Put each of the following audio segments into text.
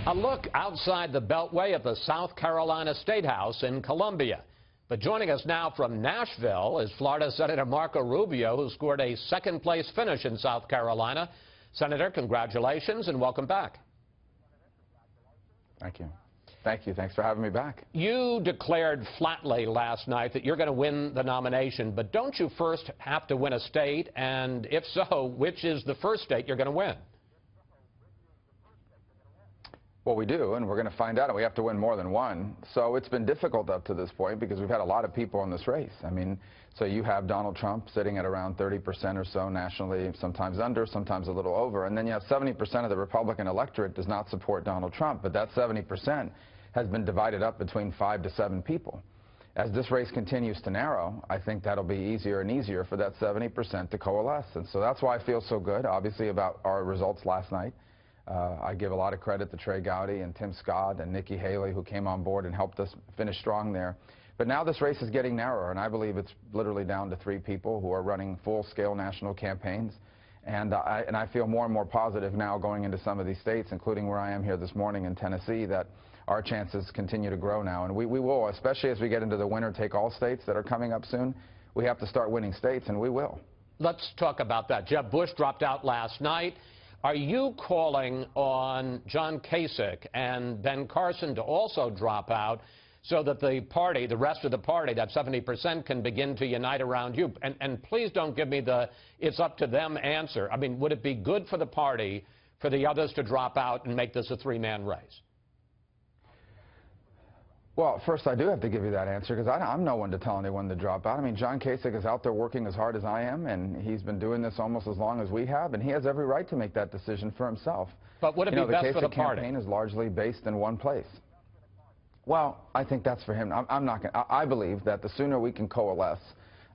A look outside the Beltway at the South Carolina State House in Columbia. But joining us now from Nashville is Florida Senator Marco Rubio, who scored a second-place finish in South Carolina. Senator, congratulations and welcome back. Thank you. Thank you. Thanks for having me back. You declared flatly last night that you're going to win the nomination, but don't you first have to win a state? And if so, which is the first state you're going to win? Well, we do, and we're going to find out, and we have to win more than one. So it's been difficult up to this point because we've had a lot of people in this race. I mean, so you have Donald Trump sitting at around 30% or so nationally, sometimes under, sometimes a little over. And then you have 70% of the Republican electorate does not support Donald Trump, but that 70% has been divided up between 5 to 7 people. As this race continues to narrow, I think that'll be easier and easier for that 70% to coalesce. And so that's why I feel so good, obviously, about our results last night. I give a lot of credit to Trey Gowdy and Tim Scott and Nikki Haley, who came on board and helped us finish strong there. But now this race is getting narrower, and I believe it's literally down to 3 people who are running full-scale national campaigns. And I feel more and more positive now going into some of these states, including where I am here this morning in Tennessee, that our chances continue to grow now. And we will, especially as we get into the winner-take-all states that are coming up soon. We have to start winning states, and we will. Let's talk about that. Jeb Bush dropped out last night. Are you calling on John Kasich and Ben Carson to also drop out so that the party, the rest of the party, that 70%, can begin to unite around you? And please don't give me the it's up to them answer. I mean, would it be good for the party for the others to drop out and make this a 3-man race? Well, first, I do have to give you that answer because I'm no one to tell anyone to drop out. I mean, John Kasich is out there working as hard as I am, and he's been doing this almost as long as we have, and he has every right to make that decision for himself. But would it be best for the party? The campaign is largely based in one place. Well, I think that's for him. I believe that the sooner we can coalesce,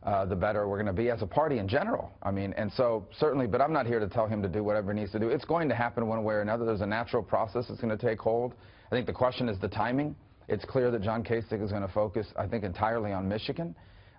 the better we're going to be as a party in general. I mean, and so certainly, but I'm not here to tell him to do whatever he needs to do. It's going to happen one way or another. There's a natural process that's going to take hold. I think the question is the timing. It's clear that John Kasich is going to focus, I think, entirely on Michigan,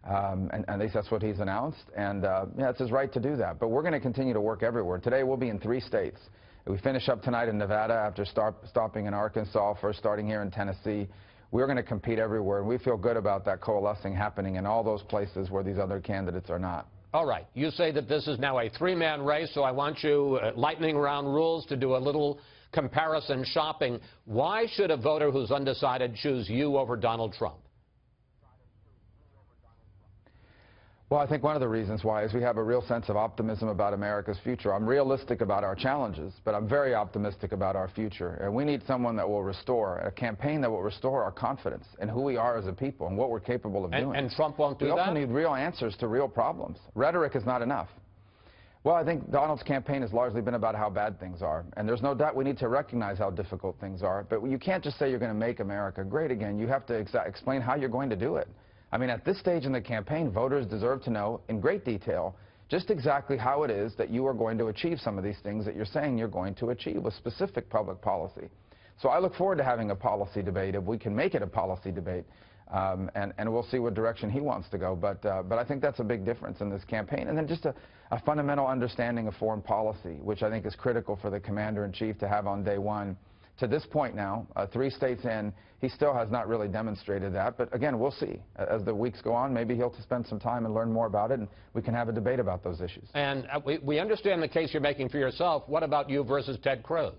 and at least that's what he's announced. And yeah, it's his right to do that. But we're going to continue to work everywhere. Today we'll be in 3 states. We finish up tonight in Nevada after stopping in Arkansas, first starting here in Tennessee. We're going to compete everywhere, and we feel good about that coalescing happening in all those places where these other candidates are not. All right. You say that this is now a 3-man race, so I want you, lightning round rules, to do a little comparison shopping. Why should a voter who's undecided choose you over Donald Trump? Well, I think one of the reasons why is we have a real sense of optimism about America's future. I'm realistic about our challenges, but I'm very optimistic about our future. And we need someone that will restore, a campaign that will restore our confidence in who we are as a people and what we're capable of doing. And Trump won't do that? We also need real answers to real problems. Rhetoric is not enough. Well, I think Donald's campaign has largely been about how bad things are. And there's no doubt we need to recognize how difficult things are. But you can't just say you're going to make America great again. You have to explain how you're going to do it. I mean, at this stage in the campaign, voters deserve to know in great detail just exactly how it is that you are going to achieve some of these things that you're saying you're going to achieve with specific public policy. So I look forward to having a policy debate if we can make it a policy debate. And we'll see what direction he wants to go. But I think that's a big difference in this campaign. And then just a fundamental understanding of foreign policy, which I think is critical for the commander-in-chief to have on day one. To this point now, 3 states in, he still has not really demonstrated that. But again, we'll see. As the weeks go on, maybe he'll spend some time and learn more about it, and we can have a debate about those issues. And we understand the case you're making for yourself. What about you versus Ted Cruz?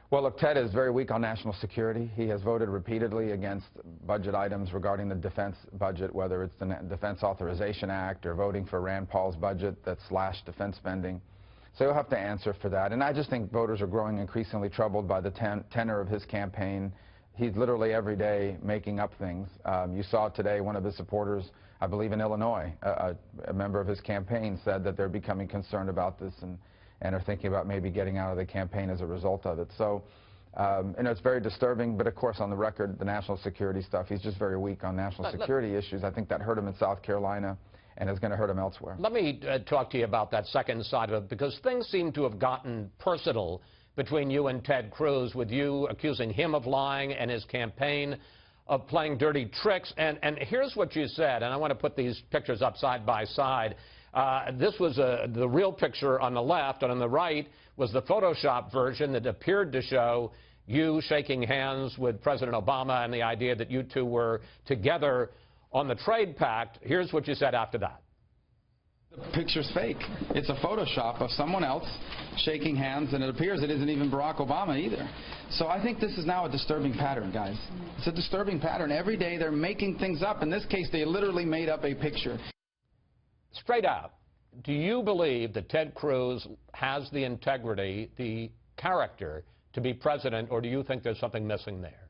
Well, look, Ted is very weak on national security. He has voted repeatedly against budget items regarding the defense budget, whether it's the Defense Authorization Act or voting for Rand Paul's budget that slashed defense spending. So he'll have to answer for that. And I just think voters are growing increasingly troubled by the tenor of his campaign. He's literally every day making up things. You saw today one of his supporters, I believe in Illinois, a member of his campaign said that they're becoming concerned about this and are thinking about maybe getting out of the campaign as a result of it. So, you know, it's very disturbing, but of course on the record, the national security stuff, he's just very weak on national security issues. I think that hurt him in South Carolina and is going to hurt him elsewhere. Let me talk to you about that second side of it, because things seem to have gotten personal between you and Ted Cruz, with you accusing him of lying and his campaign of playing dirty tricks. And here's what you said, and I want to put these pictures up side by side. This was the real picture on the left, and on the right was the Photoshop version that appeared to show you shaking hands with President Obama and the idea that you two were together on the trade pact. Here's what you said after that. The picture's fake. It's a Photoshop of someone else shaking hands, and it appears it isn't even Barack Obama either. So I think this is now a disturbing pattern, guys. It's a disturbing pattern. Every day they're making things up. In this case, they literally made up a picture. Straight out, do you believe that Ted Cruz has the integrity, the character to be president, or do you think there's something missing there?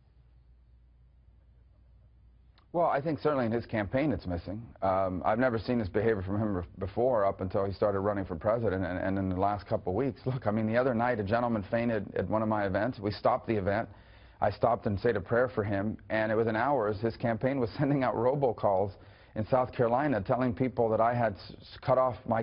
Well, I think certainly in his campaign it's missing. I've never seen this behavior from him before up until he started running for president, and in the last couple of weeks. Look, I mean, the other night a gentleman fainted at one of my events. We stopped the event. I stopped and said a prayer for him, and within hours his campaign was sending out robocalls in South Carolina telling people that I had cut off my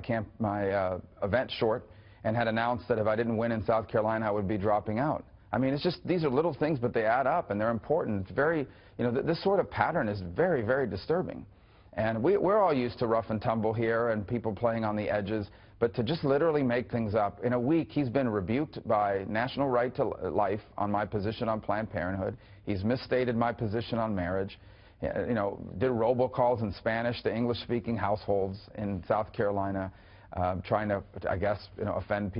event short and had announced that if I didn't win in South Carolina I would be dropping out. I mean, it's just, these are little things, but they add up and they're important. It's very, you know, this sort of pattern is very, very disturbing. And we're all used to rough and tumble here and people playing on the edges, but to just literally make things up. In a week, he's been rebuked by National Right to Life on my position on Planned Parenthood. He's misstated my position on marriage. You know, did robocalls in Spanish to English-speaking households in South Carolina, trying to, I guess, you know, offend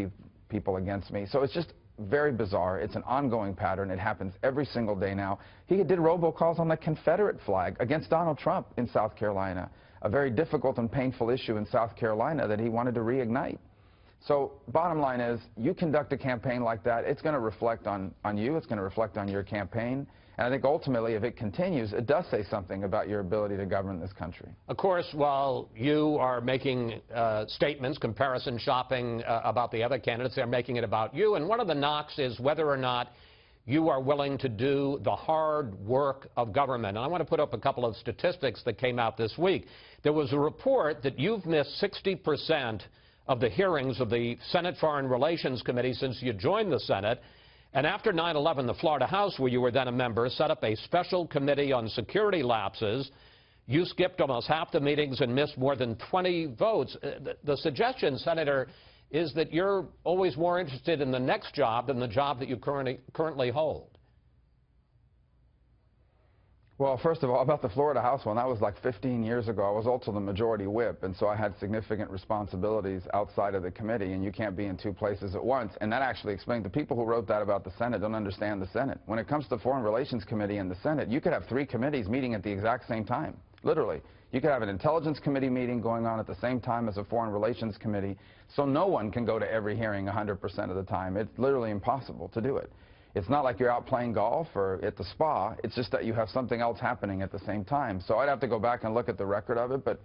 people against me. So it's just very bizarre. It's an ongoing pattern. It happens every single day now. He did robocalls on the Confederate flag against Donald Trump in South Carolina, a very difficult and painful issue in South Carolina that he wanted to reignite. So bottom line is, you conduct a campaign like that, it's going to reflect on you, it's going to reflect on your campaign. And I think ultimately, if it continues, it does say something about your ability to govern this country. Of course, while you are making statements, comparison shopping about the other candidates, they're making it about you. And one of the knocks is whether or not you are willing to do the hard work of government. And I want to put up a couple of statistics that came out this week. There was a report that you've missed 60% of the hearings of the Senate Foreign Relations Committee since you joined the Senate. And after 9/11, the Florida House, where you were then a member, set up a special committee on security lapses. You skipped almost half the meetings and missed more than 20 votes. The suggestion, Senator, is that you're always more interested in the next job than the job that you currently hold. Well, first of all, about the Florida House one, that was like 15 years ago. I was also the majority whip, and so I had significant responsibilities outside of the committee, and you can't be in two places at once. And that actually explained, the people who wrote that about the Senate don't understand the Senate. When it comes to the Foreign Relations Committee and the Senate, you could have 3 committees meeting at the exact same time, literally. You could have an Intelligence Committee meeting going on at the same time as a Foreign Relations Committee, so no one can go to every hearing 100% of the time. It's literally impossible to do it. It's not like you're out playing golf or at the spa. It's just that you have something else happening at the same time. So I'd have to go back and look at the record of it. But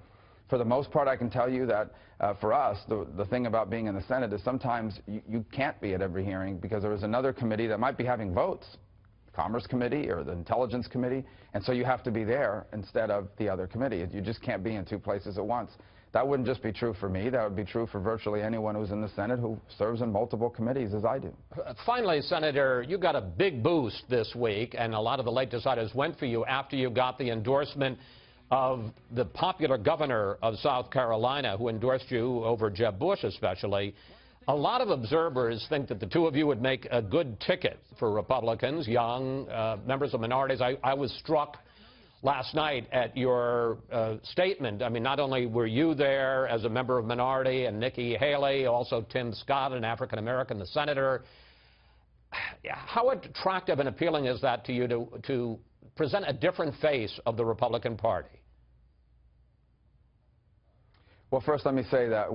for the most part, I can tell you that for us, the thing about being in the Senate is sometimes you can't be at every hearing because there is another committee that might be having votes, the Commerce Committee or the Intelligence Committee, and so you have to be there instead of the other committee. You just can't be in 2 places at once. That wouldn't just be true for me. That would be true for virtually anyone who's in the Senate who serves in multiple committees, as I do. Finally, Senator, you got a big boost this week, and a lot of the late deciders went for you after you got the endorsement of the popular governor of South Carolina, who endorsed you over Jeb Bush especially. A lot of observers think that the two of you would make a good ticket for Republicans, young members of minorities. I was struck last night at your statement. I mean, not only were you there as a member of minority and Nikki Haley, also Tim Scott, an African-American, the senator. How attractive and appealing is that to you to present a different face of the Republican Party? Well, first let me say that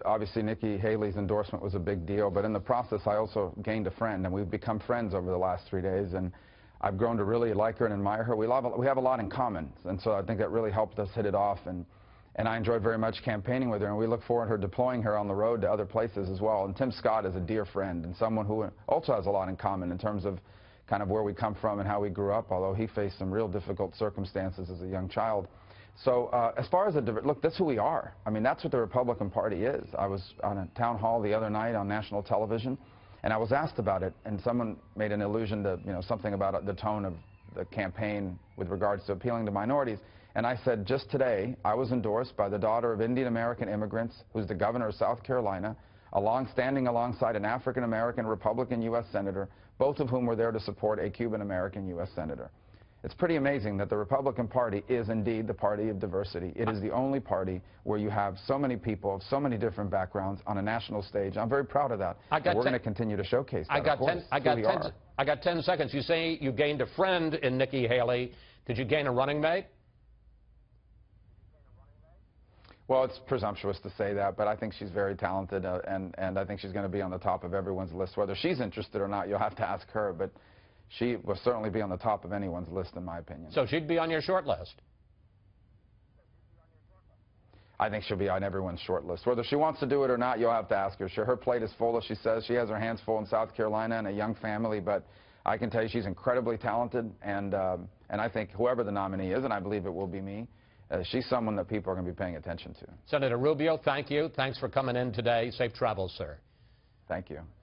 obviously Nikki Haley's endorsement was a big deal, but in the process I also gained a friend, and we've become friends over the last 3 days, and I've grown to really like her and admire her. We have a lot in common, and so I think that really helped us hit it off, and I enjoyed very much campaigning with her, and we look forward to her deploying her on the road to other places as well. And Tim Scott is a dear friend and someone who also has a lot in common in terms of kind of where we come from and how we grew up, although he faced some real difficult circumstances as a young child. So as far as look, that's who we are. I mean, that's what the Republican Party is. I was on a town hall the other night on national television, and I was asked about it, and someone made an allusion to, you know, something about the tone of the campaign with regards to appealing to minorities. And I said, just today, I was endorsed by the daughter of Indian American immigrants, who's the governor of South Carolina, standing alongside an African American Republican U.S. Senator, both of whom were there to support a Cuban American U.S. Senator. It's pretty amazing that the Republican Party is indeed the party of diversity. It is the only party where you have so many people of so many different backgrounds on a national stage. I'm very proud of that. And we're going to continue to showcase that. I got 10 seconds. You say you gained a friend in Nikki Haley. Did you gain a running mate? Well, it's presumptuous to say that, but I think she's very talented, and I think she's going to be on the top of everyone's list. Whether she's interested or not, you'll have to ask her, but she will certainly be on the top of anyone's list, in my opinion. So she'd be on your short list? I think she'll be on everyone's short list. Whether she wants to do it or not, you'll have to ask her. Sure, her plate is full, as she says. She has her hands full in South Carolina and a young family, but I can tell you she's incredibly talented, and I think whoever the nominee is, and I believe it will be me, she's someone that people are going to be paying attention to. Senator Rubio, thank you. Thanks for coming in today. Safe travels, sir. Thank you.